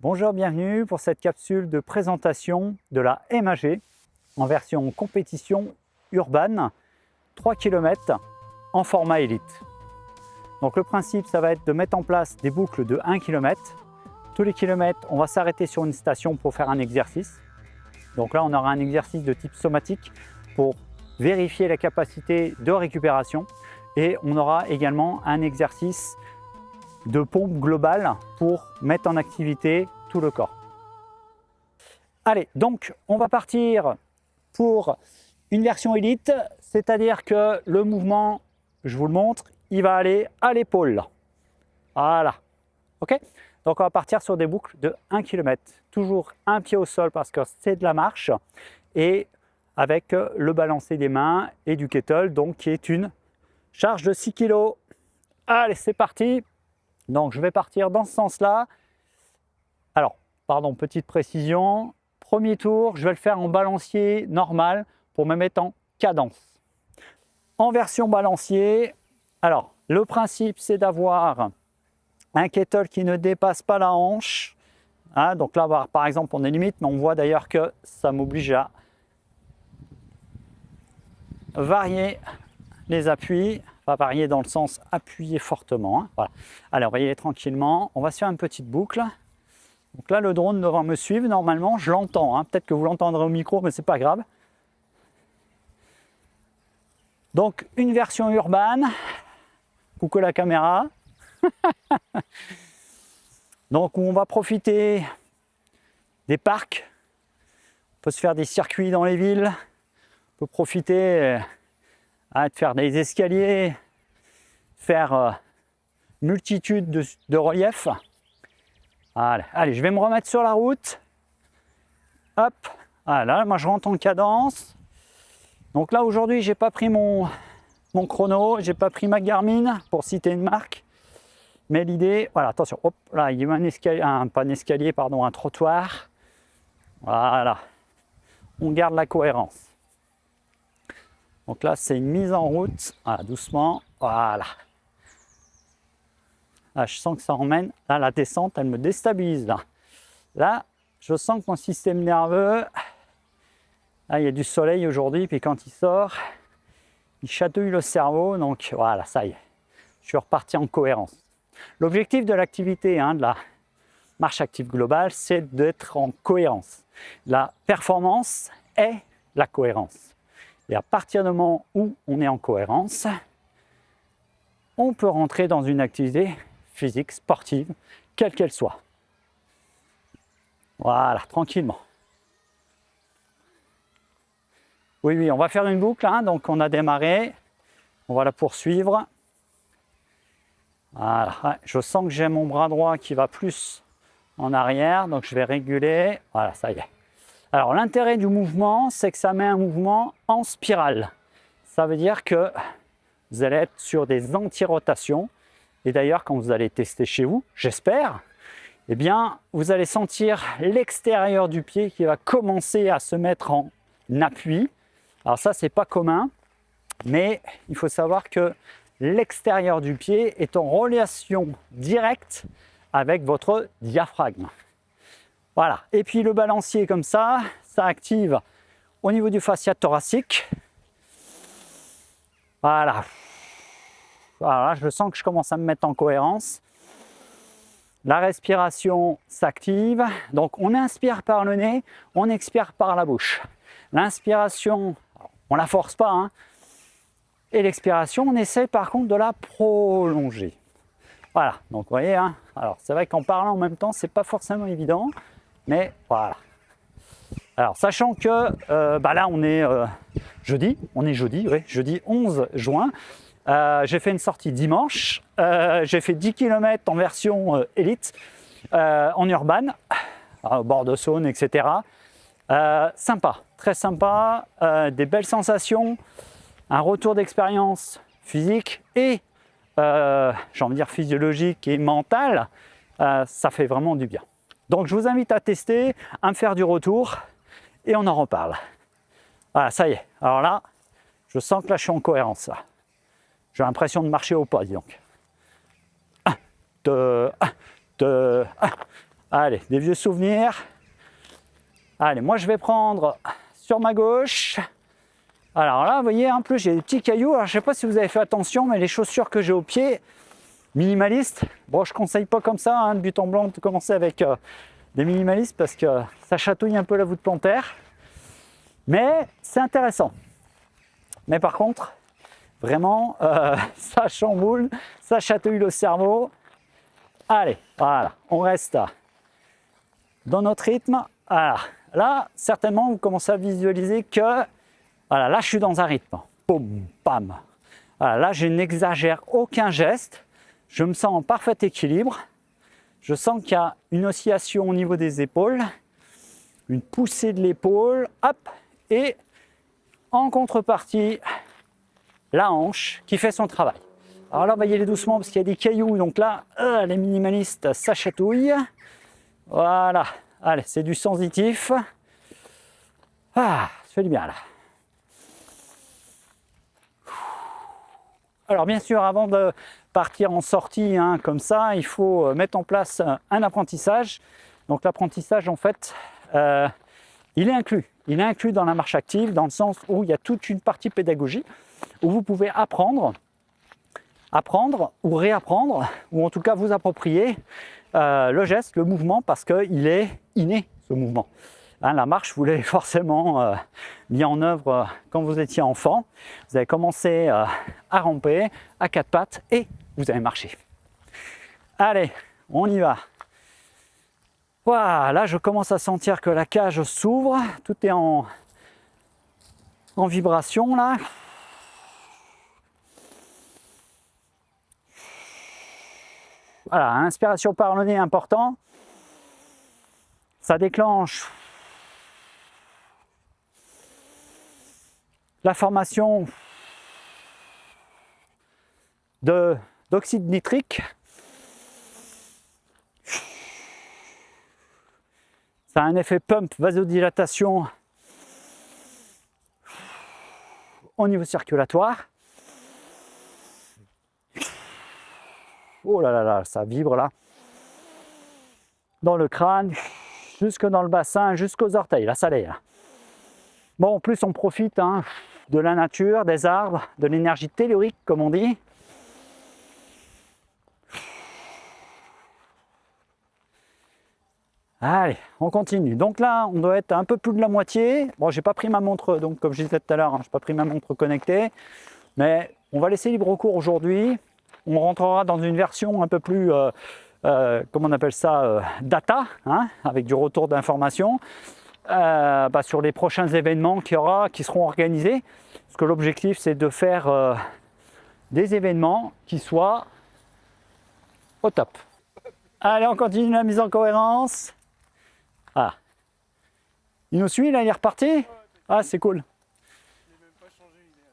Bonjour, bienvenue pour cette capsule de présentation de la MAG en version compétition urbaine 3 km en format élite. Donc le principe, ça va être de mettre en place des boucles de 1 km. Tous les kilomètres, on va s'arrêter sur une station pour faire un exercice. Donc là, on aura un exercice de type somatique pour vérifier la capacité de récupération et on aura également un exercice de pompe globale pour mettre en activité tout le corps. Allez, donc on va partir pour une version élite, c'est-à-dire que le mouvement, je vous le montre, il va aller à l'épaule. Voilà, ok? Donc on va partir sur des boucles de 1 km. Toujours un pied au sol parce que c'est de la marche et avec le balancé des mains et du kettle, donc qui est une charge de 6 kg. Allez, c'est parti. Donc je vais partir dans ce sens-là. Alors, pardon, petite précision. Premier tour, je vais le faire en balancier normal pour me mettre en cadence. En version balancier, alors le principe c'est d'avoir un kettle qui ne dépasse pas la hanche. Hein, donc là, par exemple, on est limite, mais on voit d'ailleurs que ça m'oblige à varier les appuis. Va varier dans le sens appuyer fortement. Hein, voilà. Allez, on va y aller tranquillement. On va se faire une petite boucle. Donc là, le drone devrait me suivre. Normalement, je l'entends. Hein. Peut-être que vous l'entendrez au micro, mais c'est pas grave. Donc, une version urbaine. Coucou la caméra. Donc, on va profiter des parcs. On peut se faire des circuits dans les villes. On peut profiter de faire des escaliers, faire multitude de reliefs. Allez, je vais me remettre sur la route. Hop, voilà, moi je rentre en cadence. Donc là aujourd'hui, j'ai pas pris mon chrono, j'ai pas pris ma Garmin pour citer une marque. Mais l'idée, voilà, attention, hop, là il y a un escalier, pas un escalier, pardon, un trottoir. Voilà, on garde la cohérence. Donc là, c'est une mise en route, voilà, doucement, voilà. Là, je sens que ça emmène, là, la descente, elle me déstabilise. Là, je sens que mon système nerveux, là, il y a du soleil aujourd'hui, puis quand il sort, il chatouille le cerveau, donc voilà, ça y est, je suis reparti en cohérence. L'objectif de l'activité, de la marche active globale, c'est d'être en cohérence. La performance est la cohérence. Et à partir du moment où on est en cohérence, on peut rentrer dans une activité physique, sportive, quelle qu'elle soit. Voilà, tranquillement. Oui, on va faire une boucle, donc on a démarré, on va la poursuivre. Voilà, je sens que j'ai mon bras droit qui va plus en arrière, donc je vais réguler. Voilà, ça y est. Alors l'intérêt du mouvement, c'est que ça met un mouvement en spirale. Ça veut dire que vous allez être sur des anti-rotations. Et d'ailleurs, quand vous allez tester chez vous, j'espère, eh bien, vous allez sentir l'extérieur du pied qui va commencer à se mettre en appui. Alors ça, c'est pas commun, mais il faut savoir que l'extérieur du pied est en relation directe avec votre diaphragme. Voilà, et puis le balancier comme ça active au niveau du fascia thoracique. Voilà, je sens que je commence à me mettre en cohérence. La respiration s'active, donc on inspire par le nez, on expire par la bouche. L'inspiration, on ne la force pas, et l'expiration, on essaie par contre de la prolonger. Voilà, donc vous voyez, alors c'est vrai qu'en parlant en même temps, c'est pas forcément évident. Mais voilà. Alors, sachant que là, on est jeudi 11 juin. J'ai fait une sortie dimanche. J'ai fait 10 km en version élite, en urbaine, au bord de Saône, etc. Sympa, très sympa. Des belles sensations. Un retour d'expérience physique et, j'ai envie de dire, physiologique et mentale. Ça fait vraiment du bien. Donc je vous invite à tester, à me faire du retour et on en reparle. Voilà, ça y est. Alors là, je sens que là je suis en cohérence. J'ai l'impression de marcher au pas, dis donc. 1, 2, 1, 2, 1. Allez, des vieux souvenirs. Allez, moi je vais prendre sur ma gauche. Alors là, vous voyez, en plus j'ai des petits cailloux. Alors, je ne sais pas si vous avez fait attention, mais les chaussures que j'ai aux pieds, minimalistes. Bon, je ne conseille pas comme ça, hein, de but en blanc, de commencer avec des minimalistes parce que ça chatouille un peu la voûte plantaire. Mais c'est intéressant. Mais par contre, vraiment, ça chamboule, ça chatouille le cerveau. Allez, voilà, on reste dans notre rythme. Alors, là, certainement, vous commencez à visualiser que, voilà, là, je suis dans un rythme. Boum, bam. Voilà, là, je n'exagère aucun geste. Je me sens en parfait équilibre. Je sens qu'il y a une oscillation au niveau des épaules, une poussée de l'épaule, hop, et en contrepartie, la hanche qui fait son travail. Alors là, on va y aller doucement parce qu'il y a des cailloux, donc là, les minimalistes, ça chatouille. Voilà, allez, c'est du sensitif. Ah, ça fait du bien là. Alors bien sûr, avant de partir en sortie hein, comme ça, il faut mettre en place un apprentissage. Donc l'apprentissage, en fait, il est inclus. Il est inclus dans la marche active, dans le sens où il y a toute une partie pédagogie, où vous pouvez apprendre ou réapprendre, ou en tout cas vous approprier le geste, le mouvement, parce qu'il est inné, ce mouvement. Hein, la marche, vous l'avez forcément mis en œuvre quand vous étiez enfant. Vous avez commencé à ramper à quatre pattes et vous avez marché. Allez, on y va. Voilà, là je commence à sentir que la cage s'ouvre, tout est en vibration là. Voilà, inspiration par le nez important. Ça déclenche la formation d'oxyde nitrique. Ça a un effet pump, vasodilatation au niveau circulatoire. Oh là là là, ça vibre là. Dans le crâne, jusque dans le bassin, jusqu'aux orteils. Là, ça l'est. Là. Bon, en plus, on profite hein, de la nature, des arbres, de l'énergie tellurique, comme on dit. Allez, on continue. Donc là, on doit être un peu plus de la moitié. Bon, j'ai pas pris ma montre, donc comme je disais tout à l'heure, hein, j'ai pas pris ma montre connectée. Mais on va laisser libre cours aujourd'hui. On rentrera dans une version un peu plus, comment on appelle ça, data, hein, avec du retour d'informations sur les prochains événements qu'il y aura, qui seront organisés. Parce que l'objectif, c'est de faire des événements qui soient au top. Allez, on continue la mise en cohérence. Ah. Il nous suit là, il est reparti? Ah, c'est cool.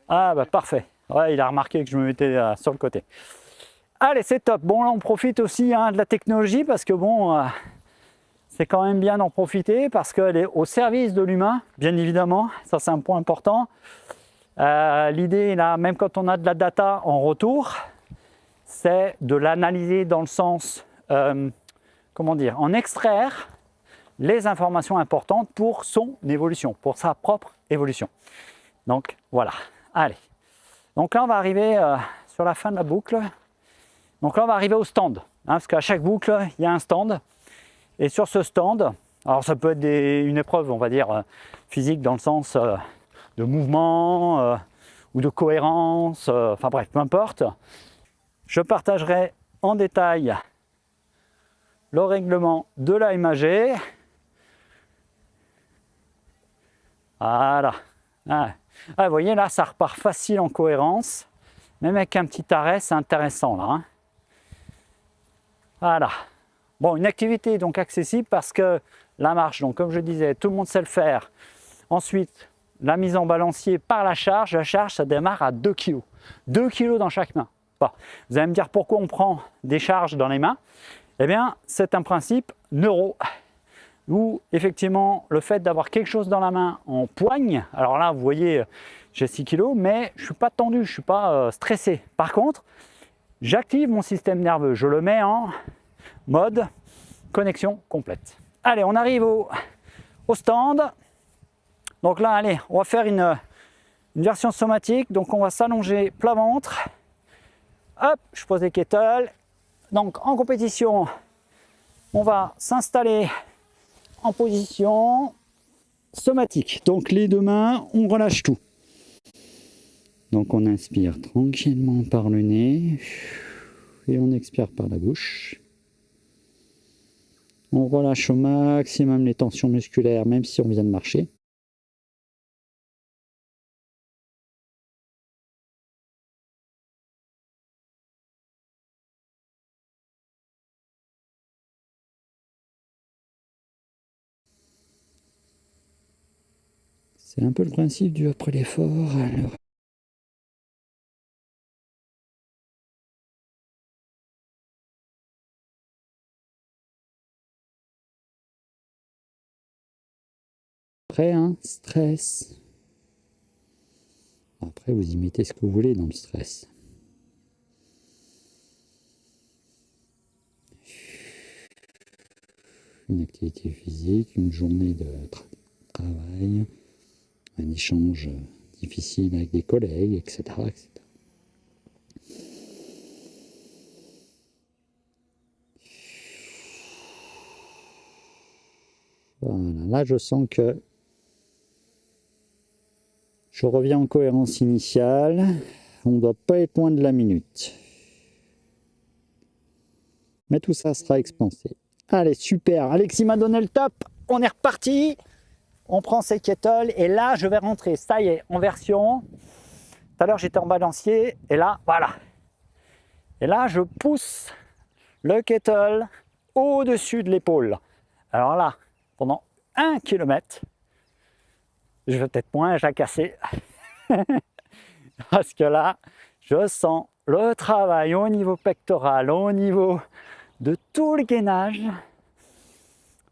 Ah, bah parfait. Ouais, il a remarqué que je me mettais sur le côté. Allez, c'est top. Bon, là, on profite aussi hein, de la technologie parce que bon, c'est quand même bien d'en profiter parce qu'elle est au service de l'humain, bien évidemment. Ça, c'est un point important. L'idée, là, même quand on a de la data en retour, c'est de l'analyser dans le sens, comment dire, en extraire les informations importantes pour son évolution, pour sa propre évolution. Donc, voilà. Allez. Donc là, on va arriver sur la fin de la boucle. Donc là, on va arriver au stand. Hein, parce qu'à chaque boucle, il y a un stand. Et sur ce stand, alors ça peut être une épreuve, on va dire, physique dans le sens de mouvement ou de cohérence, enfin bref, peu importe. Je partagerai en détail le règlement de la MAG. Voilà. Ah, vous voyez là, ça repart facile en cohérence. Même avec un petit arrêt, c'est intéressant là. Hein. Voilà. Bon, une activité donc accessible parce que la marche, donc comme je disais, tout le monde sait le faire. Ensuite, la mise en balancier par la charge ça démarre à 2 kg. 2 kg dans chaque main. Bon, vous allez me dire pourquoi on prend des charges dans les mains. Eh bien, c'est un principe neuro. Où effectivement, le fait d'avoir quelque chose dans la main en poigne, alors là, vous voyez, j'ai 6 kg, mais je ne suis pas tendu, je ne suis pas stressé. Par contre, j'active mon système nerveux, je le mets en mode connexion complète. Allez, on arrive au stand. Donc là, allez, on va faire une version somatique. Donc on va s'allonger plat ventre. Hop, je pose les kettles. Donc en compétition, on va s'installer en position somatique. Donc les deux mains, on relâche tout. Donc on inspire tranquillement par le nez et on expire par la bouche. On relâche au maximum les tensions musculaires, même si on vient de marcher. C'est un peu le principe du après l'effort. Alors... Après, hein, stress. Après, vous y mettez ce que vous voulez dans le stress. Une activité physique, une journée de travail, un échange difficile avec des collègues, etc. etc. Voilà, là je sens que je reviens en cohérence initiale. On ne doit pas être loin de la minute. Mais tout ça sera expansé. Allez, super. Alexis m'a donné le top. On est reparti. On prend ses kettles. Et là, je vais rentrer. Ça y est, en version. Tout à l'heure, j'étais en balancier. Et là, voilà. Et là, je pousse le kettle au-dessus de l'épaule. Alors là, pendant 1 km, je vais peut-être moins jacasser. Parce que là, je sens le travail au niveau pectoral, au niveau de tout le gainage.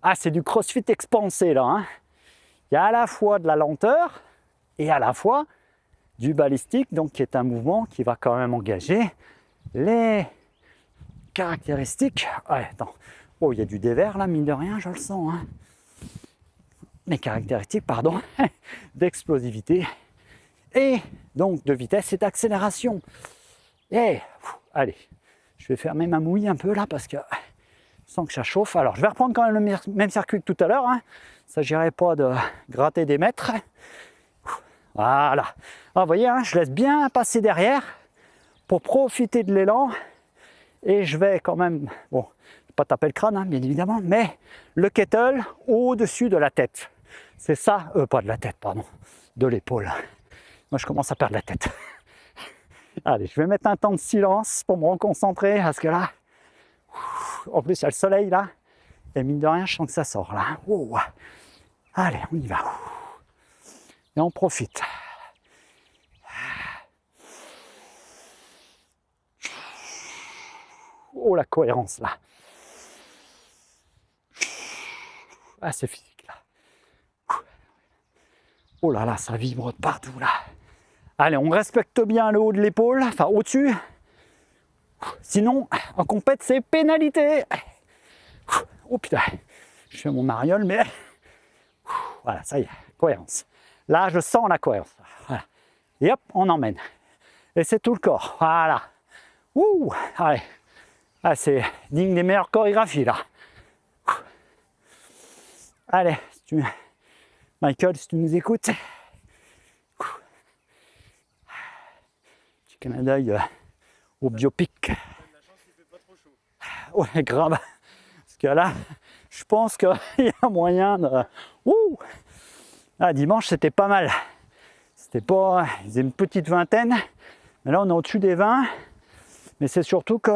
Ah, c'est du crossfit expansé là. Hein. Il y a à la fois de la lenteur et à la fois du balistique, donc qui est un mouvement qui va quand même engager les caractéristiques. Ouais, attends. Oh, il y a du dévers là, mine de rien, je le sens. Hein. Les caractéristiques, pardon, d'explosivité et donc de vitesse et d'accélération. Et allez, je vais fermer ma mouille un peu là parce que je sens que ça chauffe. Alors je vais reprendre quand même le même circuit que tout à l'heure. Hein. Il ne s'agirait pas de gratter des mètres. Voilà. Ah, vous voyez, hein, je laisse bien passer derrière pour profiter de l'élan. Et je vais quand même, bon, pas taper le crâne, hein, bien évidemment, mais le kettle au-dessus de la tête. C'est ça, pas de la tête, pardon, de l'épaule. Moi, je commence à perdre la tête. Allez, je vais mettre un temps de silence pour me reconcentrer, parce que là, en plus, il y a le soleil là, et mine de rien, je sens que ça sort là. Oh. Allez, on y va. Et on profite. Oh, la cohérence là. Ah, c'est physique là. Oh là là, ça vibre partout là. Allez, on respecte bien le haut de l'épaule, enfin au-dessus. Sinon, en compète, c'est pénalité. Oh putain, je fais mon mariole, mais voilà, ça y est, cohérence. Là, je sens la cohérence. Voilà. Et hop, on emmène. Et c'est tout le corps. Voilà. Ouh, allez. Ah, c'est digne des meilleures chorégraphies là. Allez, Michael, si tu nous écoutes. Petit clin d'œil au biopic. Ouais, grave. Parce que là, je pense qu'il y a moyen de... Ouh. Ah, dimanche, c'était pas mal. C'était pas... Il faisait une petite vingtaine. Mais là, on est au-dessus des 20. Mais c'est surtout que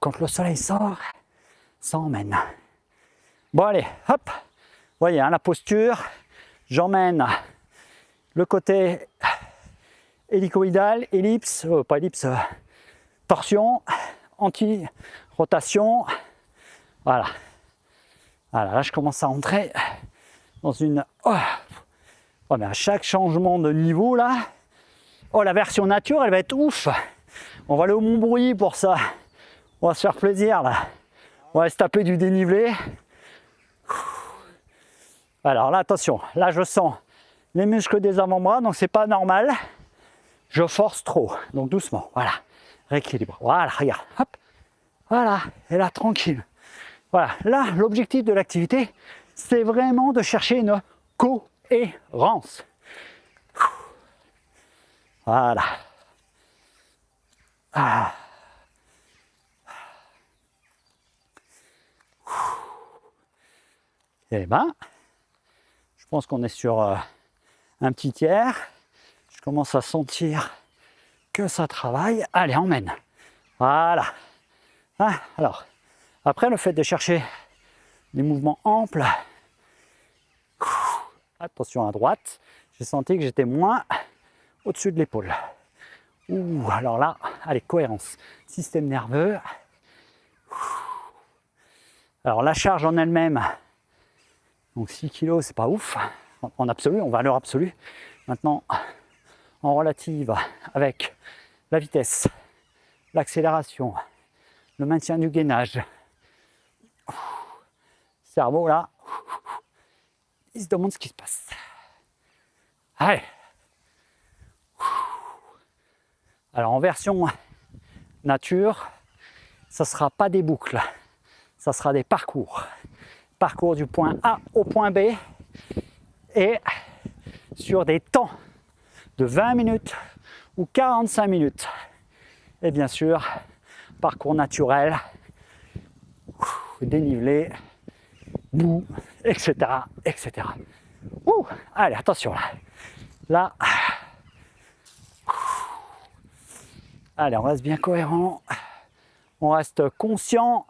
quand le soleil sort, ça emmène. Bon, allez, hop. Vous voyez, hein, la posture. J'emmène le côté hélicoïdal, ellipse, pas ellipse, torsion, anti-rotation. Voilà. Voilà, là, je commence à entrer dans une... Oh, mais à chaque changement de niveau, là, oh, la version nature, elle va être ouf. On va aller au Montbrouilly pour ça. On va se faire plaisir, là. On va se taper du dénivelé. Alors là, attention, là je sens les muscles des avant-bras, donc c'est pas normal. Je force trop, donc doucement, voilà. Rééquilibre, voilà, regarde, hop, voilà, et là, tranquille. Voilà, là, l'objectif de l'activité, c'est vraiment de chercher une cohérence. Voilà. Ah. Et ben, je pense qu'on est sur un petit tiers. Je commence à sentir que ça travaille. Allez, emmène. Voilà. Ah, alors, après, le fait de chercher des mouvements amples, attention à droite, j'ai senti que j'étais moins au-dessus de l'épaule. Ouh, alors là, allez, cohérence. Système nerveux. Alors la charge en elle-même, donc 6 kg, c'est pas ouf, en absolu, en valeur absolue. Maintenant, en relative, avec la vitesse, l'accélération, le maintien du gainage. Cerveau là, il se demande ce qui se passe. Allez. Alors en version nature, ça ne sera pas des boucles, ça sera des parcours. Parcours du point A au point B et sur des temps de 20 minutes ou 45 minutes. Et bien sûr, parcours naturel, dénivelé, boue, etc. etc. Ouh, allez, attention là. Là. Allez, on reste bien cohérent. On reste conscient.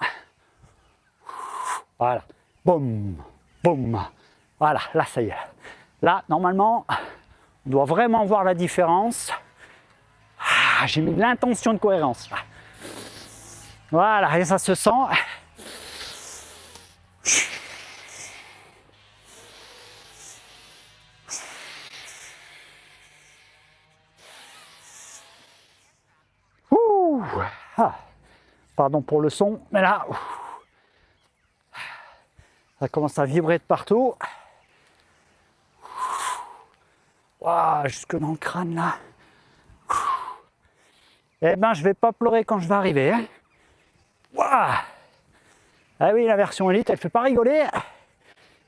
Voilà. Boum, boum. Voilà, là, ça y est. Là, normalement, on doit vraiment voir la différence. Ah, j'ai mis de l'intention de cohérence là. Voilà, et ça se sent. Ouh. Ah. Pardon pour le son, mais là, ça commence à vibrer de partout. Wow, jusque dans le crâne là. Eh ben, je vais pas pleurer quand je vais arriver. Hein. Wow. Ah oui, la version élite, elle fait pas rigoler.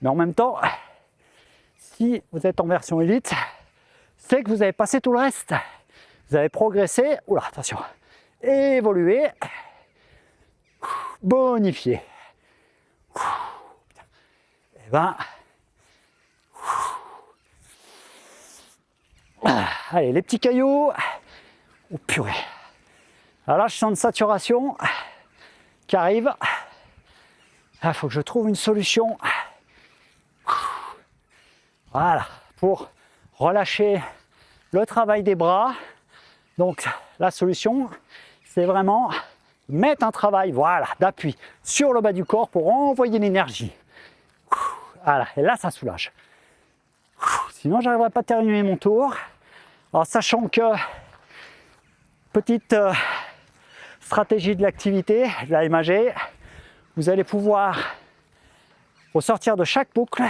Mais en même temps, si vous êtes en version élite, c'est que vous avez passé tout le reste. Vous avez progressé. Oula, attention. Évolué. Bonifié. Et ben. Allez, les petits cailloux. Oh purée. Alors là, je sens une saturation qui arrive. Il faut que je trouve une solution. Voilà, pour relâcher le travail des bras. Donc, la solution, c'est vraiment mettre un travail, voilà, d'appui sur le bas du corps pour envoyer l'énergie. Voilà, et là, ça soulage. Sinon, je n'arriverai pas à terminer mon tour. Alors, sachant que, petite stratégie de l'activité, de la MAG, vous allez pouvoir, au sortir de chaque boucle,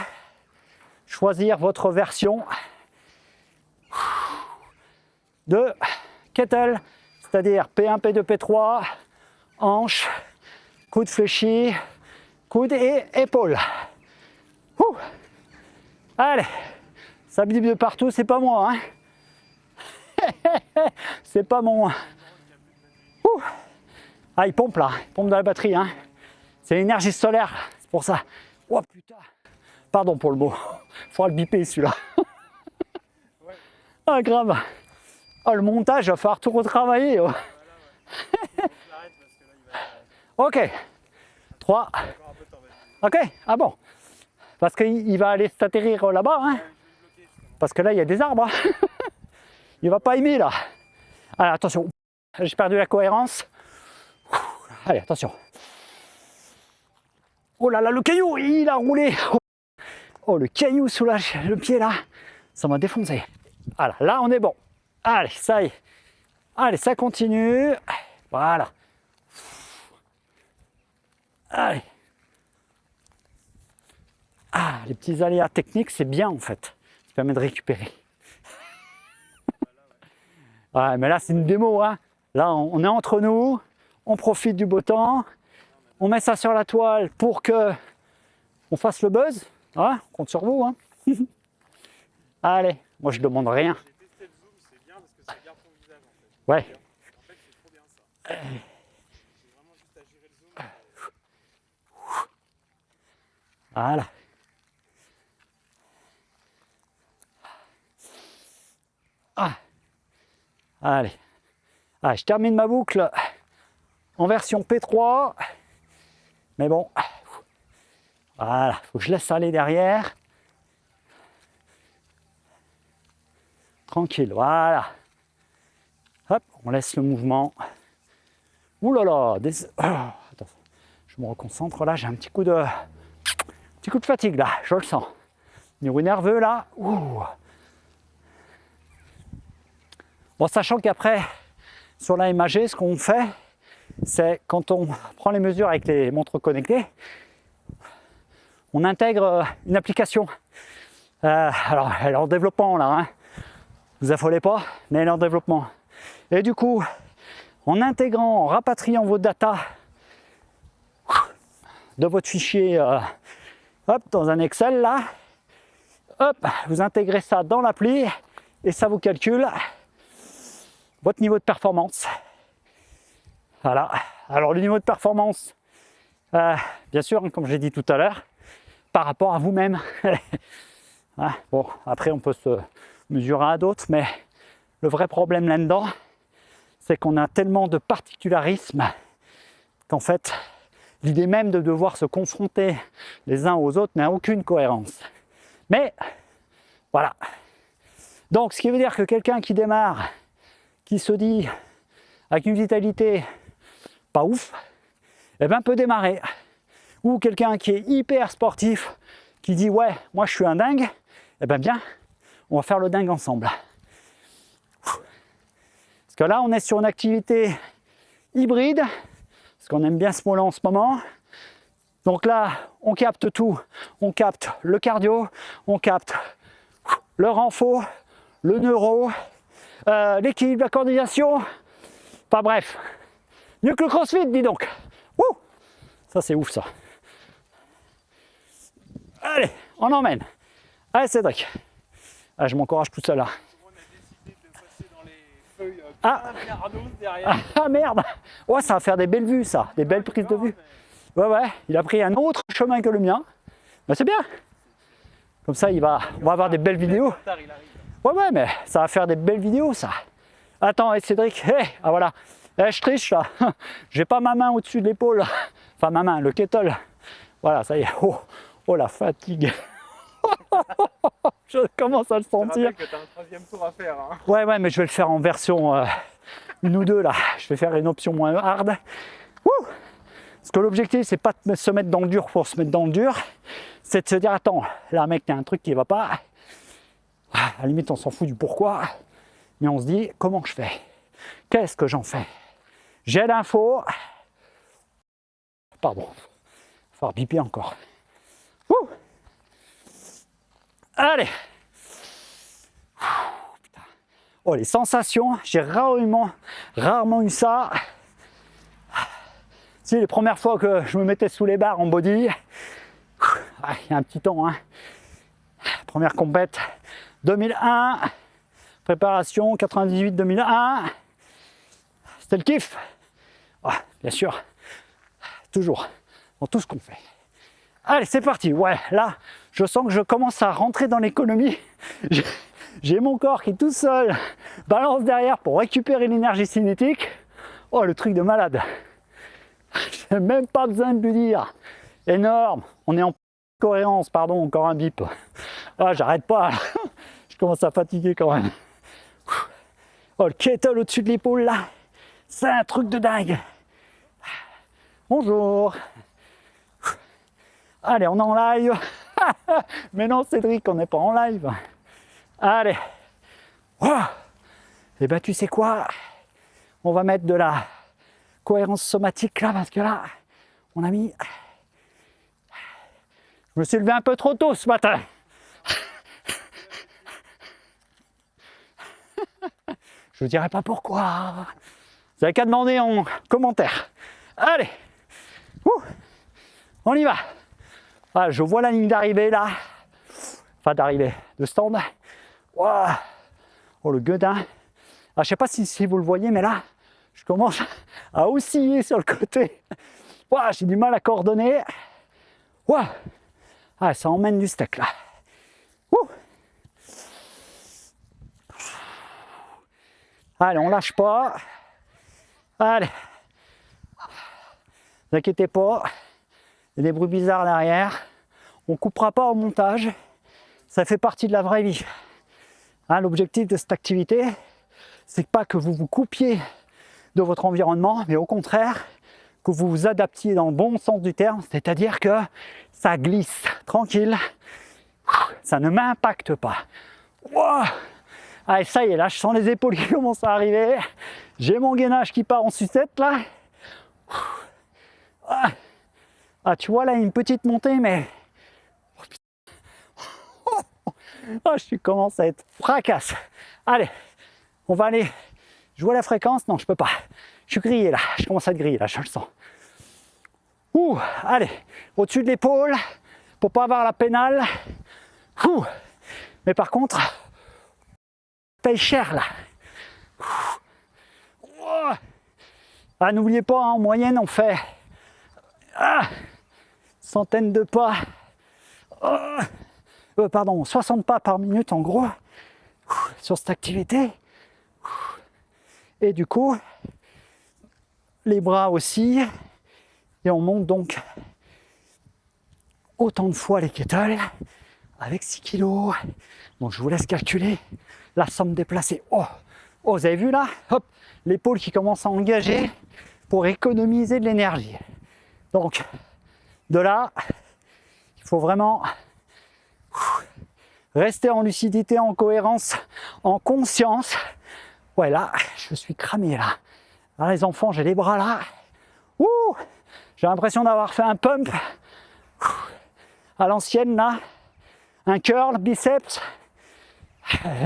choisir votre version de kettle, c'est-à-dire P1, P2, P3, hanche, coude fléchi, coude et épaule. Ouh. Allez, ça bip de partout, c'est pas moi. Hein. C'est pas mon... Ouh. Ah, il pompe là, il pompe dans la batterie. Hein. C'est l'énergie solaire, c'est pour ça. Oh putain. Pardon pour le mot. Faudra le biper celui-là. Ah grave. Ah le montage, il va falloir tout retravailler. Oh. Ok. 3. Ok. Ah bon. Parce qu'il va aller s'atterrir là-bas. Hein. Parce que là, il y a des arbres. Il va pas aimer là. Allez, attention. J'ai perdu la cohérence. Allez, attention. Oh là là, le caillou, il a roulé. Oh, le caillou sous le pied là, ça m'a défoncé. Voilà, là on est bon. Allez, ça y est. Allez, ça continue. Voilà. Allez. Ah, les petits aléas techniques, c'est bien en fait. Ça permet de récupérer. Ouais, mais là, c'est une démo. Hein. Là, on est entre nous. On profite du beau temps. On met ça sur la toile pour que on fasse le buzz. Ouais, on compte sur vous. Hein. Allez, moi je demande rien. J'ai testé le zoom, c'est bien parce que ça garde ton visage en fait. Ouais. En fait, c'est trop bien ça. C'est vraiment juste à gérer le zoom. Voilà. Ah. Allez. Ah, je termine ma boucle en version P3. Mais bon. Voilà, faut que je laisse aller derrière. Tranquille, voilà. Hop, on laisse le mouvement. Ouh là là, attends, je me reconcentre là, j'ai un petit coup de fatigue là, je le sens. Niveau nerveux là. Ouh. Bon, sachant qu'après, sur la MAG, ce qu'on fait, c'est quand on prend les mesures avec les montres connectées, on intègre une application. Alors, elle est en développement là, hein. Vous affolez pas, mais elle est en développement. Et du coup, en intégrant, en rapatriant vos datas de votre fichier hop, dans un Excel là, hop, vous intégrez ça dans l'appli et ça vous calcule votre niveau de performance. Voilà. Alors le niveau de performance, bien sûr, comme j'ai dit tout à l'heure, par rapport à vous-même. Bon, après on peut se mesurer à d'autres, mais le vrai problème là-dedans, c'est qu'on a tellement de particularisme qu'en fait, l'idée même de devoir se confronter les uns aux autres n'a aucune cohérence. Mais voilà. Donc, ce qui veut dire que quelqu'un qui démarre, qui se dit avec une vitalité pas ouf, eh ben peut démarrer. Ou quelqu'un qui est hyper sportif, qui dit ouais, moi je suis un dingue, eh ben bien, on va faire le dingue ensemble. Parce que là, on est sur une activité hybride, parce qu'on aime bien ce mot-là en ce moment. Donc là, on capte tout. On capte le cardio, on capte le renfo, le neuro, l'équilibre, la coordination. Enfin bref, mieux que le crossfit, dis donc. Wouh, ça c'est ouf ça. Allez, on emmène. Allez Cédric. Ah, je m'encourage tout seul là. On a décidé de passer dans les feuilles bien merdouses derrière. Ah merde. Ouais, ça va faire des belles vues ça, des belles prises de vue. Ouais, ouais, il a pris un autre chemin que le mien. Mais c'est bien. Comme ça, on va avoir des belles vidéos. Ouais, ouais, mais ça va faire des belles vidéos ça. Attends, Cédric, ah voilà. Je triche là. J'ai pas ma main au-dessus de l'épaule. Enfin, ma main, le kettle. Voilà, ça y est. Oh la fatigue. Je commence à le sentir. Que t'as un troisième tour à faire. Hein. Ouais, ouais, mais je vais le faire en version 1 ou 2 là. Je vais faire une option moins hard. Wouh. Parce que l'objectif, c'est pas de se mettre dans le dur pour se mettre dans le dur. C'est de se dire, attends, là, mec, il y a un truc qui va pas. À la limite, on s'en fout du pourquoi. Mais on se dit, comment je fais? Qu'est-ce que j'en fais? J'ai l'info. Pardon. Il va falloir biper encore. Ouh. Allez. Putain. Oh, les sensations, j'ai rarement eu ça. Si, les premières fois que je me mettais sous les barres en body, il y a un petit temps, hein. Première compète, 2001, préparation 98-2001, c'était le kiff. Bien sûr, toujours, dans tout ce qu'on fait. Allez, c'est parti. Ouais, là, je sens que je commence à rentrer dans l'économie. J'ai mon corps qui tout seul balance derrière pour récupérer l'énergie cinétique. Oh, le truc de malade. J'ai même pas besoin de lui dire. Énorme. On est en cohérence, pardon, encore un bip. J'arrête pas. Je commence à fatiguer quand même. Oh, le kettle au-dessus de l'épaule là. C'est un truc de dingue. Bonjour. Allez, on est en live. Mais non, Cédric, on n'est pas en live. Allez. Et ben, tu sais quoi? On va mettre de la cohérence somatique là, parce que là, mon ami. Je me suis levé un peu trop tôt ce matin. Je vous dirai pas pourquoi. Vous n'avez qu'à demander en commentaire. Allez, on y va. Ah, je vois la ligne d'arrivée là. Enfin d'arrivée, de stand. Wow. Oh le gueudin. Ah, je ne sais pas si vous le voyez, mais là, je commence à osciller sur le côté. Wow, j'ai du mal à coordonner. Wow. Ah, ça emmène du steak là. Ouh. Allez, on lâche pas. Allez. Ne vous inquiétez pas. Il y a des bruits bizarres derrière. On ne coupera pas au montage. Ça fait partie de la vraie vie. Hein, l'objectif de cette activité, c'est pas que vous vous coupiez de votre environnement, mais au contraire, que vous vous adaptiez dans le bon sens du terme, c'est-à-dire que ça glisse tranquille, ça ne m'impacte pas. Wow. Allez, ça y est, là, je sens les épaules qui commencent à arriver. J'ai mon gainage qui part en sucette, là. Ah, tu vois, là, une petite montée, mais... Oh, je commence à être fracasse. Allez, on va aller jouer la fréquence. Non, je peux pas. Je suis grillé, là. Je commence à être grillé, là, je le sens. Ouh, allez, au-dessus de l'épaule, pour pas avoir la pénale. Ouh. Mais par contre, paye cher, là. Ah, n'oubliez pas, hein, en moyenne, on fait centaines de pas. Pardon, 60 pas par minute en gros sur cette activité. Et du coup, les bras aussi. Et on monte donc autant de fois les kettles avec 6 kg. Donc je vous laisse calculer la somme déplacée. Oh, vous avez vu là? Hop, l'épaule qui commence à engager pour économiser de l'énergie. Donc, de là, il faut vraiment rester en lucidité, en cohérence, en conscience. Ouais, là, je suis cramé là. Là, les enfants, j'ai les bras là. Ouh, j'ai l'impression d'avoir fait un pump à l'ancienne là. Un curl, biceps.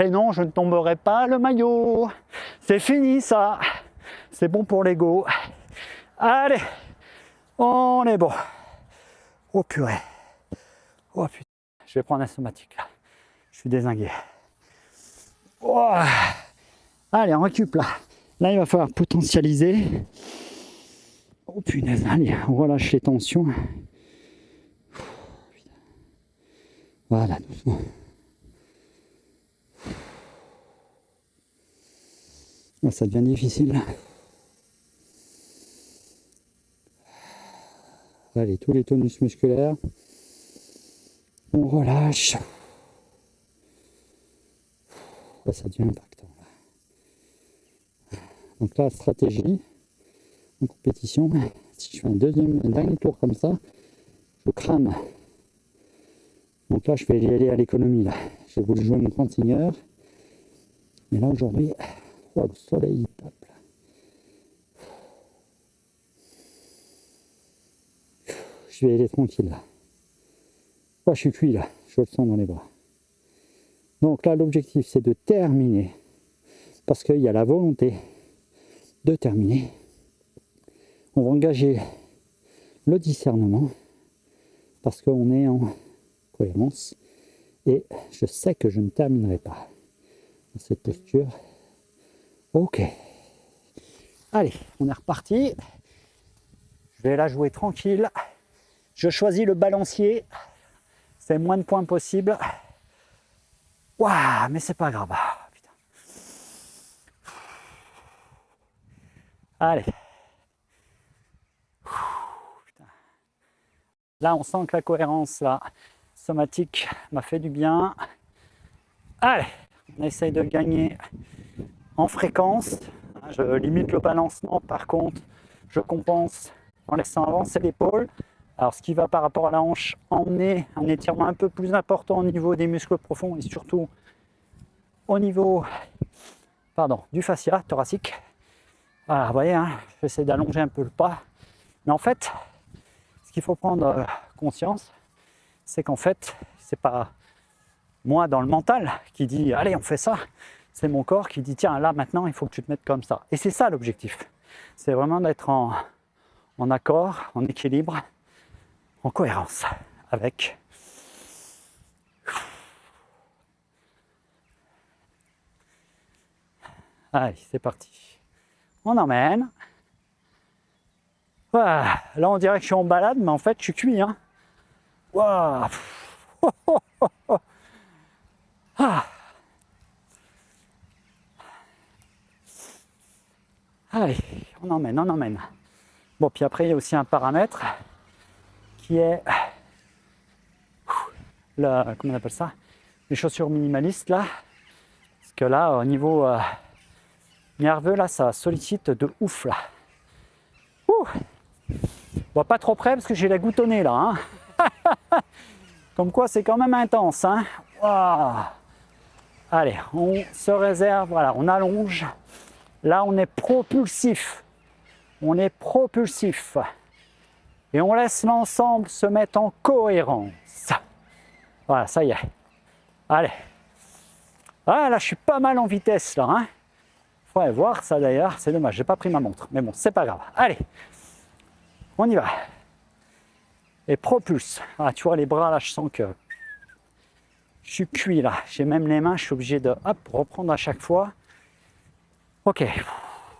Et non, je ne tomberai pas le maillot. C'est fini ça. C'est bon pour l'ego. Allez, on est bon. Oh purée. Oh putain. Je vais prendre un somatique là. Je suis dézingué. Oh. Allez, on récup là. Là, il va falloir potentialiser. Oh punaise, allez, on relâche les tensions. Voilà, doucement. Oh, ça devient difficile là. Allez, tous les tonus musculaires. On relâche. Oh, ça devient impactant. Donc là, stratégie en compétition, si je fais un dernier tour comme ça, je crame. Donc là, je vais y aller à l'économie. Là, j'ai voulu jouer mon 35 heures. Mais là, aujourd'hui, oh, le soleil il tape. Là. Je vais y aller tranquille. Là. Oh, je suis cuit là, je le sens dans les bras. Donc là, l'objectif, c'est de terminer. Parce qu'il y a la volonté de terminer. On va engager le discernement parce qu'on est en cohérence et je sais que je ne terminerai pas dans cette posture. Ok. Allez, on est reparti. Je vais la jouer tranquille. Je choisis le balancier. C'est moins de points possible. Waouh, mais c'est pas grave. Putain. Allez. Là, on sent que la cohérence là, somatique m'a fait du bien. Allez, on essaye de gagner en fréquence. Je limite le balancement, par contre, je compense en laissant avancer l'épaule. Alors, ce qui va par rapport à la hanche emmener un étirement un peu plus important au niveau des muscles profonds et surtout au niveau du fascia thoracique. Voilà, vous voyez, hein, j'essaie d'allonger un peu le pas. Mais en fait, qu'il faut prendre conscience, c'est qu'en fait, c'est pas moi dans le mental qui dit allez on fait ça, c'est mon corps qui dit tiens là maintenant il faut que tu te mettes comme ça. Et c'est ça l'objectif, c'est vraiment d'être en accord, en équilibre, en cohérence avec. Allez, c'est parti. On emmène. Voilà. Là, on dirait que je suis en balade, mais en fait, je suis cuit. Hein. Wow. Ah. Allez, on emmène, on emmène. Bon, puis après, il y a aussi un paramètre qui est comment on appelle ça? Les chaussures minimalistes, là. Parce que là, au niveau nerveux, là, ça sollicite de ouf, là. Ouh. Bon, pas trop près, parce que j'ai la goutte au nez, là. Hein. Comme quoi, c'est quand même intense, hein. Wow. Allez, on se réserve, voilà, on allonge. Là, on est propulsif. On est propulsif. Et on laisse l'ensemble se mettre en cohérence. Voilà, ça y est. Allez. Ah, là, je suis pas mal en vitesse, là. Hein. Faudrait voir ça, d'ailleurs. C'est dommage, j'ai pas pris ma montre. Mais bon, c'est pas grave. Allez. On y va. Et propulse. Ah, tu vois, les bras, là, je sens que je suis cuit, là. J'ai même les mains, je suis obligé de hop, reprendre à chaque fois. Ok.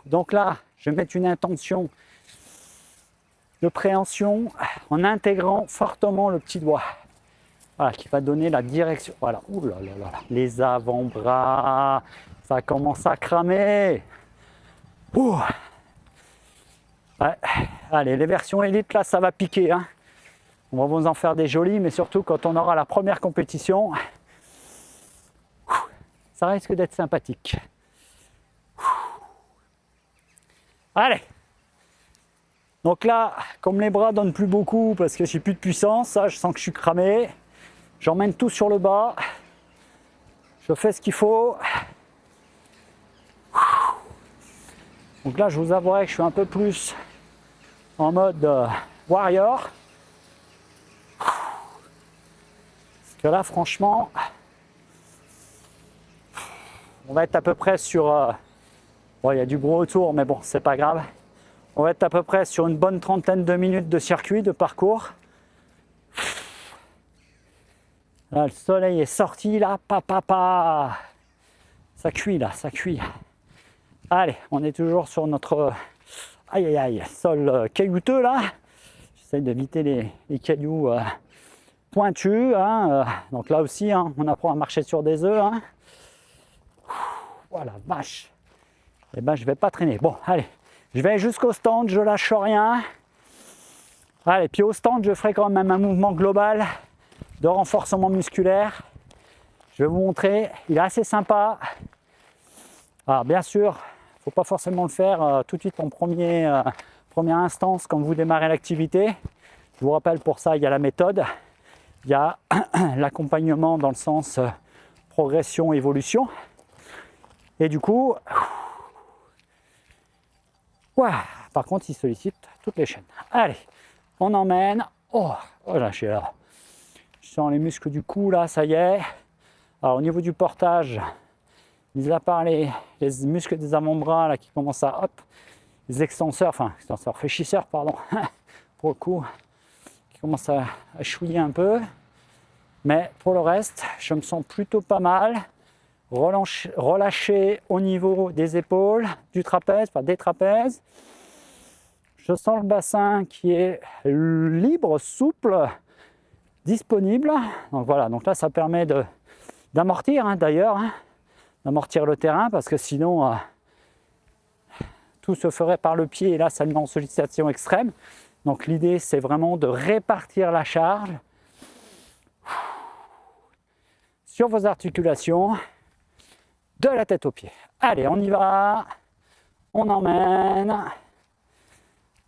Donc là, je vais mettre une intention de préhension en intégrant fortement le petit doigt. Voilà, qui va donner la direction. Voilà, ouh là là là, les avant-bras, ça commence à cramer. Ouh. Ouais. Allez, les versions élites, là, ça va piquer. Hein. On va vous en faire des jolies, mais surtout quand on aura la première compétition, ça risque d'être sympathique. Allez. Donc là, comme les bras donnent plus beaucoup parce que j'ai plus de puissance, ça, je sens que je suis cramé. J'emmène tout sur le bas. Je fais ce qu'il faut. Donc là, je vous avouerai que je suis un peu plus en mode warrior. Parce que là, franchement, on va être à peu près sur... bon, il y a du gros autour, mais bon, c'est pas grave. On va être à peu près sur une bonne trentaine de minutes de circuit, de parcours. Là, le soleil est sorti, là, pa. Ça cuit, là, ça cuit. Allez, on est toujours sur notre sol caillouteux, là. J'essaie d'éviter les cailloux pointus. Hein. Donc là aussi, hein, on apprend à marcher sur des œufs. Hein. Voilà, vache. Eh ben, je vais pas traîner. Bon, allez, je vais jusqu'au stand, je lâche rien. Allez, puis au stand, je ferai quand même un mouvement global de renforcement musculaire. Je vais vous montrer, il est assez sympa. Alors bien sûr, il ne faut pas forcément le faire tout de suite en première instance quand vous démarrez l'activité. Je vous rappelle, pour ça, il y a la méthode. Il y a l'accompagnement dans le sens progression, évolution. Et du coup, ouais, par contre, il sollicite toutes les chaînes. Allez, on emmène. Oh là, je suis là. Je sens les muscles du cou, là, ça y est. Alors, au niveau du portage, mis à part les muscles des avant-bras, là, qui commencent à, hop, les extenseurs fléchisseurs, pardon, pour le coup, qui commencent à chouiller un peu. Mais pour le reste, je me sens plutôt pas mal. Relâché au niveau des épaules, du trapèze, enfin des trapèzes. Je sens le bassin qui est libre, souple, disponible. Donc voilà, donc là ça permet d'amortir, hein, d'ailleurs, hein, d'amortir le terrain, parce que sinon tout se ferait par le pied et là ça le met en sollicitation extrême. Donc l'idée c'est vraiment de répartir la charge sur vos articulations de la tête aux pieds. Allez, on y va, on emmène,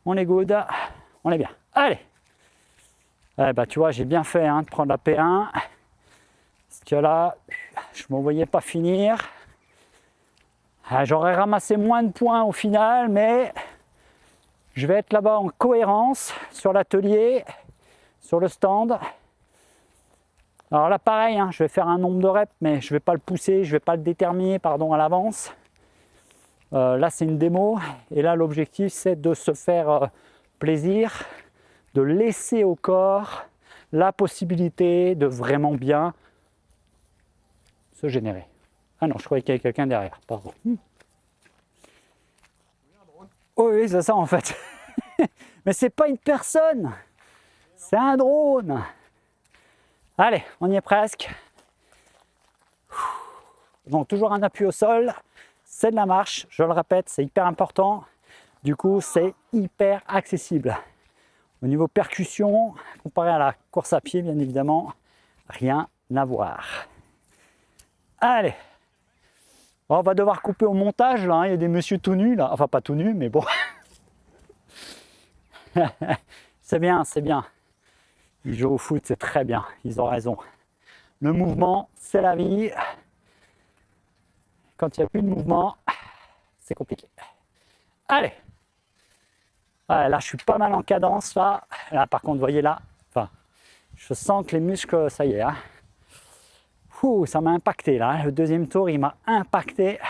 on est good, on est bien. Allez. Eh ben, tu vois, j'ai bien fait hein, de prendre la P1, parce que là, je ne me voyais pas finir. J'aurais ramassé moins de points au final, mais Je vais être là-bas en cohérence sur l'atelier, sur le stand. Alors là, pareil, hein, je vais faire un nombre de reps, mais je ne vais pas le pousser, je ne vais pas le déterminer à l'avance. Là, c'est une démo. Et là, l'objectif, c'est de se faire plaisir, de laisser au corps la possibilité de vraiment bien se générer. Ah non, je croyais qu'il y avait quelqu'un derrière, pardon. Oh oui, c'est ça en fait. Mais c'est pas une personne, c'est un drone. Allez, on y est presque. Donc toujours un appui au sol, c'est de la marche, je le répète, c'est hyper important. Du coup, c'est hyper accessible. Au niveau percussion, comparé à la course à pied, bien évidemment, rien à voir. Allez, on va devoir couper au montage là, hein. Il y a des messieurs tout nus là, enfin pas tout nus, mais bon. C'est bien, c'est bien. Ils jouent au foot, c'est très bien, ils ont raison. Le mouvement, c'est la vie. Quand il n'y a plus de mouvement, c'est compliqué. Allez. Ouais, là, je suis pas mal en cadence là. Là, par contre, vous voyez là, enfin, je sens que les muscles, ça y est. Hein. Ouh, ça m'a impacté là. Le deuxième tour, il m'a impacté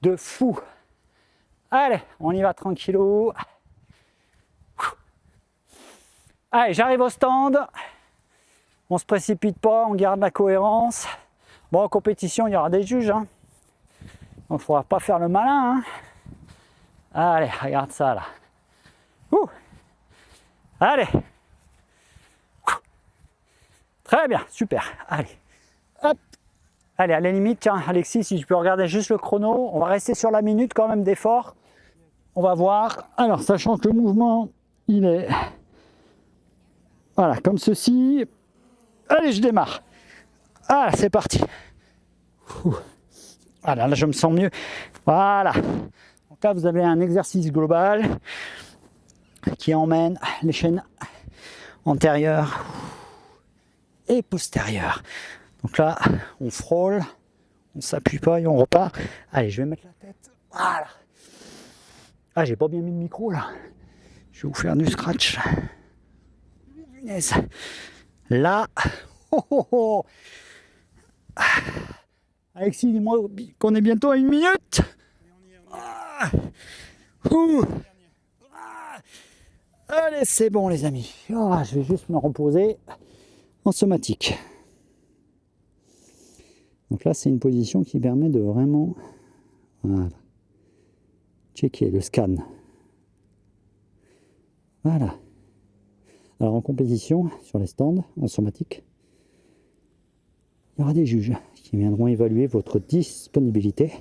de fou. Allez, on y va tranquillou. Allez, j'arrive au stand. On se précipite pas, on garde la cohérence. Bon, en compétition, il y aura des juges. Hein. Donc, il ne faudra pas faire le malin. Hein. Allez, regarde ça là. Ouh. Allez. Ouh. Très bien, super. Allez. Hop. Allez, à la limite, tiens, Alexis, si je peux regarder juste le chrono, on va rester sur la minute quand même d'effort. On va voir. Alors, sachant que le mouvement, il est... Voilà, comme ceci. Allez, je démarre. Ah, c'est parti. Ouh. Voilà, là, je me sens mieux. Voilà. Donc là, vous avez un exercice global qui emmène les chaînes antérieures et postérieures. Donc là, on frôle, on s'appuie pas et on repart. Allez, je vais mettre la tête. Voilà. Ah, j'ai pas bien mis le micro là. Je vais vous faire du scratch. Là, oh, oh, oh. Alexis, dis-moi qu'on est bientôt à 1 minute. Ah. Ah. Allez, c'est bon les amis. Oh, je vais juste me reposer en somatique. Donc là, c'est une position qui permet de vraiment voilà, checker le scan. Voilà. Alors en compétition, sur les stands, en somatique, il y aura des juges qui viendront évaluer votre disponibilité.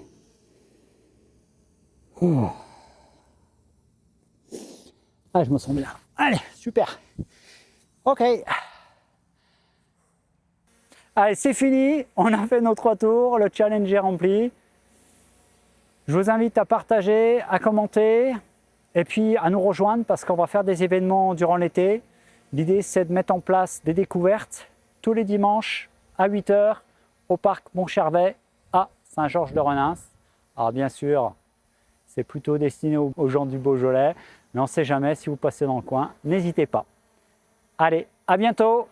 Oh. Ah, je me sens bien. Allez, super. Ok. Allez, c'est fini. On a fait nos 3 tours. Le challenge est rempli. Je vous invite à partager, à commenter et puis à nous rejoindre parce qu'on va faire des événements durant l'été. L'idée, c'est de mettre en place des découvertes tous les dimanches à 8 h au parc Montchervet à Saint-Georges-de-Renins. Alors bien sûr, c'est plutôt destiné aux gens du Beaujolais, mais on ne sait jamais si vous passez dans le coin, n'hésitez pas. Allez, à bientôt!